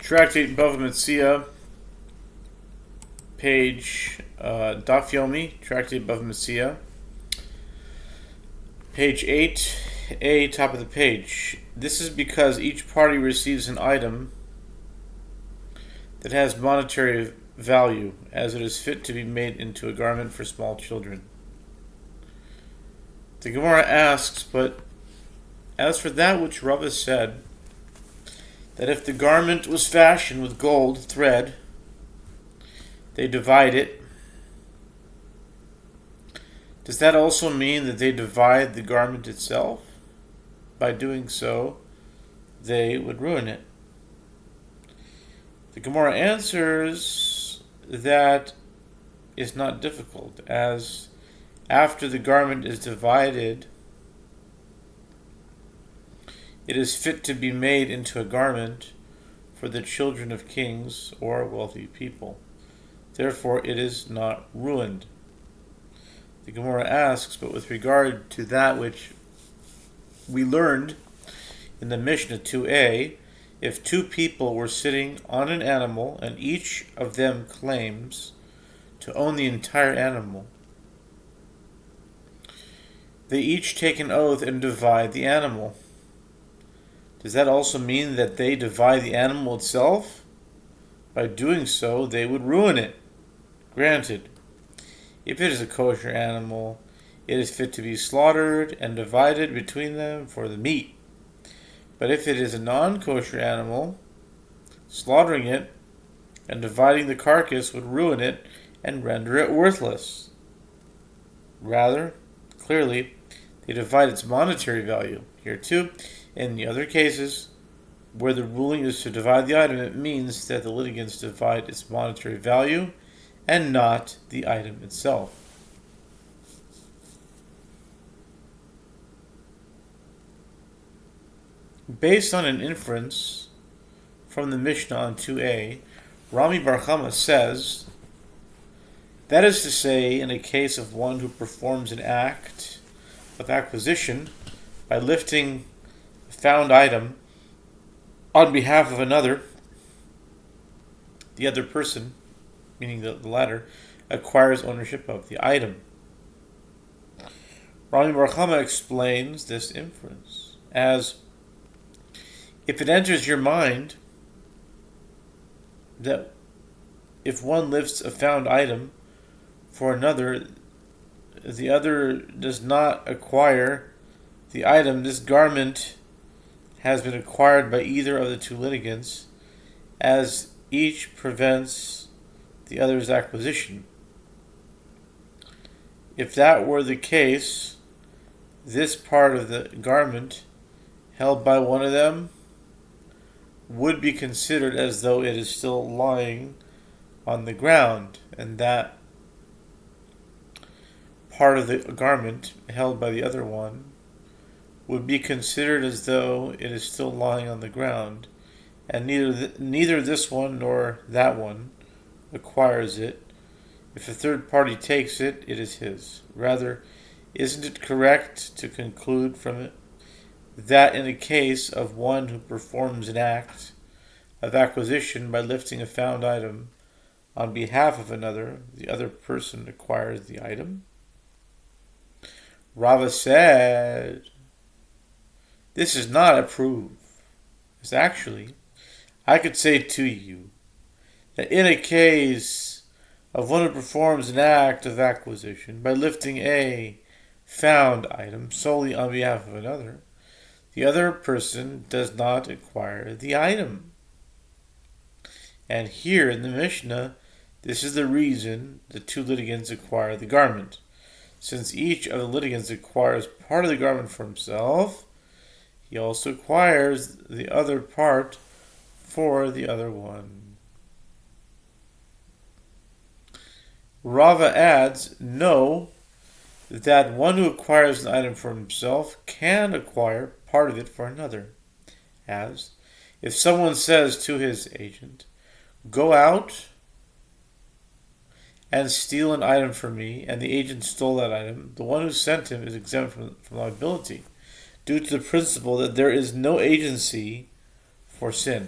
Tractate Bava Metzia, page Daf Yomi, Tractate Bava Metzia, page 8a, top of the page. This is because each party receives an item that has monetary value, as it is fit to be made into a garment for small children. The Gemara asks, but as for that which Rava said, that if the garment was fashioned with gold thread, they divide it, does that also mean that they divide the garment itself? By doing so, they would ruin it. The Gemara answers that it's not difficult, as after the garment is divided, it is fit to be made into a garment for the children of kings or wealthy people. Therefore, it is not ruined. The Gemara asks, but with regard to that which we learned in the Mishnah 2a, if two people were sitting on an animal and each of them claims to own the entire animal, they each take an oath and divide the animal. Does that also mean that they divide the animal itself? By doing so, they would ruin it. Granted, if it is a kosher animal, it is fit to be slaughtered and divided between them for the meat. But if it is a non-kosher animal, slaughtering it and dividing the carcass would ruin it and render it worthless. Rather, clearly, they divide its monetary value. Here too, in the other cases, where the ruling is to divide the item, it means that the litigants divide its monetary value and not the item itself. Based on an inference from the Mishnah on 2a, Rami Bar Chama says, that is to say, in a case of one who performs an act of acquisition by lifting a found item on behalf of another, the other person, meaning the latter, acquires ownership of the item. Rami Bar Chama explains this inference as, if it enters your mind that if one lifts a found item for another, the other does not acquire the item, this garment has been acquired by either of the two litigants, as each prevents the other's acquisition. If that were the case, this part of the garment held by one of them would be considered as though it is still lying on the ground, and that part of the garment held by the other one would be considered as though it is still lying on the ground, and neither this one nor that one acquires it. If a third party takes it, it is his. Rather, isn't it correct to conclude from it that in a case of one who performs an act of acquisition by lifting a found item on behalf of another, the other person acquires the item? Rava said, this is not a proof. It's actually, I could say to you that in a case of one who performs an act of acquisition by lifting a found item solely on behalf of another, the other person does not acquire the item. And here in the Mishnah, this is the reason the two litigants acquire the garment. Since each of the litigants acquires part of the garment for himself, he also acquires the other part for the other one. Rava adds, no, that one who acquires an item for himself can acquire part of it for another. As, if someone says to his agent, go out and steal an item from me, and the agent stole that item, the one who sent him is exempt from liability, due to the principle that there is no agency for sin.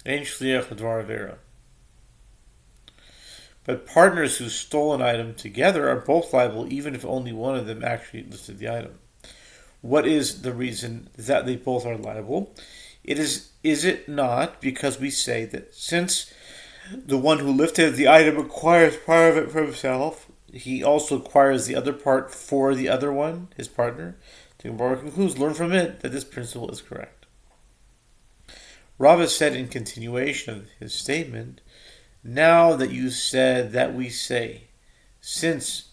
Ein shliach l'dvar avera. But partners who stole an item together are both liable, even if only one of them actually lifted the item. What is the reason that they both are liable? Is it not because we say that since the one who lifted the item acquires part of it for himself, he also acquires the other part for the other one, his partner? The Gemara concludes, learn from it that this principle is correct. Rava said in continuation of his statement, now that you said that we say, since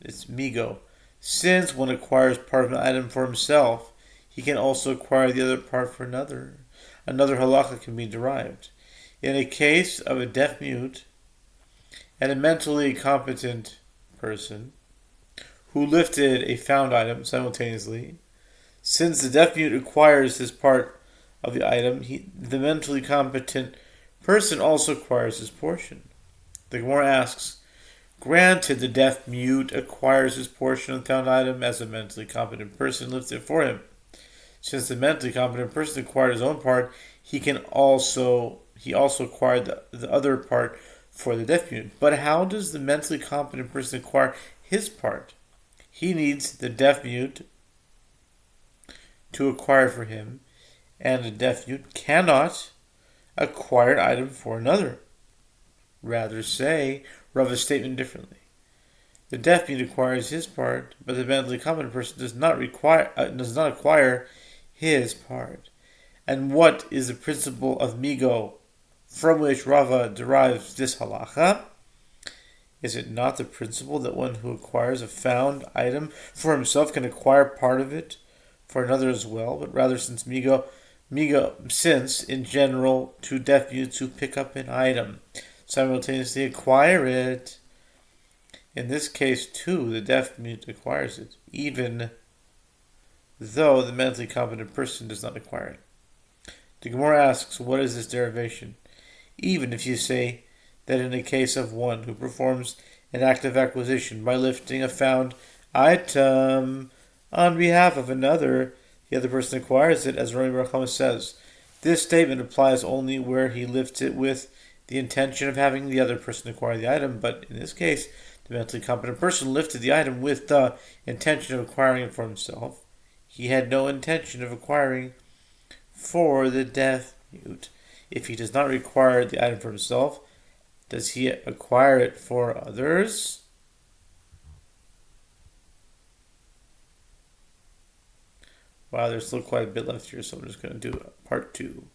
it's migo, since one acquires part of an item for himself, he can also acquire the other part for another. Another halacha can be derived. In a case of a deaf mute and a mentally competent person who lifted a found item simultaneously, since the deaf mute acquires his part of the item, the mentally competent person also acquires his portion. The Gemara asks, granted the deaf mute acquires his portion of the found item as a mentally competent person lifted it for him. Since the mentally competent person acquired his own part, he also acquired the other part for the deaf mute. But how does the mentally competent person acquire his part? He needs the deaf mute to acquire for him, and the deaf mute cannot acquire an item for another. Rather say Rava's statement differently. The deaf mute acquires his part, but the mentally competent person does not acquire his part. And what is the principle of migo from which Rava derives this halacha? Is it not the principle that one who acquires a found item for himself can acquire part of it for another as well? But rather, since since in general two deaf mutes who pick up an item simultaneously acquire it, in this case too the deaf mute acquires it, even though the mentally competent person does not acquire it. The Gemara asks, what is this derivation? Even if you say that in the case of one who performs an act of acquisition by lifting a found item on behalf of another, the other person acquires it, as Rami Bar Chama says. This statement applies only where he lifts it with the intention of having the other person acquire the item, but in this case, the mentally competent person lifted the item with the intention of acquiring it for himself. He had no intention of acquiring for the deaf mute. If he does not require the item for himself, does he acquire it for others? Wow, there's still quite a bit left here, so I'm just going to do part 2.